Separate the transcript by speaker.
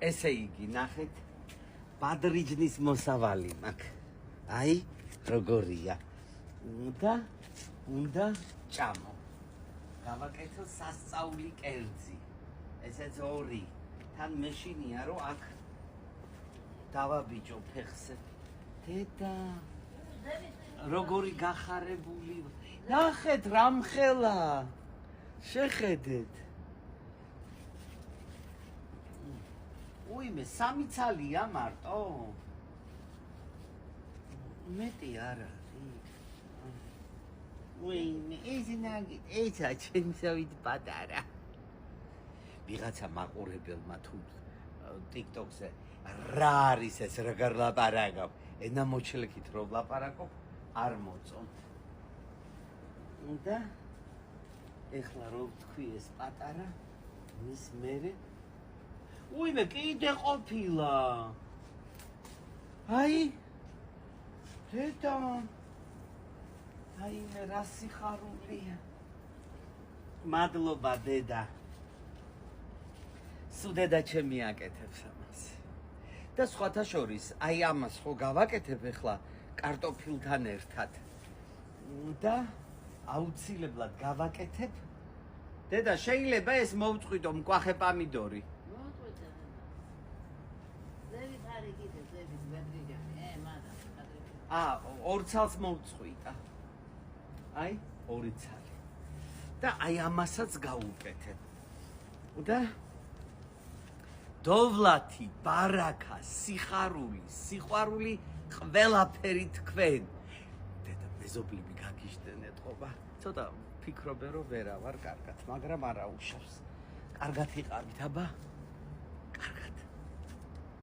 Speaker 1: ესე იგი, ნახეთ, ბადრიჯნის მოსავალი მაქვს. აი, როგორია. უნდა ჭამო. გავაკეთო სასწაული კერძი. ესეც 2. თან მეშინია, რომ აქ დავაბიჯო ფეხზე. დედა, როგორი გახარებული. ნახეთ, რამხელა. შეხედეთ. უიმე, 3 ცალია მარტო. მეტი არა. უიმე, ეს ნაგით, ეცა ჩემსავით პატარა. ვიღაცა მაყურებელმა თუ TikTok-ზე რა არის ეს როგორ ლაპარაკობ? ენა მოჩლეკით რომ ლაპარაკობ, არ მოწონთ. და ეხლა რო თქვი ეს პატარა, მის მერე უიმე, კიდე ყოფილა. აი, დედა. აი, რა სიხარულია. მადლობა, დედა. სუდედა ჩემი აკეთებს ამას. და სხვათა შორის, აი ამას ხო გავაკეთებ ახლა კარტოფილთან ერთად. და აუცილებლად გავაკეთებ. დედა, შეიძლება ეს მოვწყვიტო მკვახე პამიდორი?
Speaker 2: მოვწყვიტე. ზევით არის კიდე, ზევით ბადრიჯანი, მადლობა.
Speaker 1: 2 ცალს მოვწყვიტა. აი, 2 ცალი. და აი ამასაც გავუკეთებ. და დოვლათი, ბარაკა, სიხარული, სიყვარული ყველაფერი თქვენ. დედა, მეზობლები გაგიჟდენეთ ყობა. ცოტა ფიქრობენ რომ ვერა ვარ კარგად, მაგრამ არა უშავს. კარგად იყავით, აბა.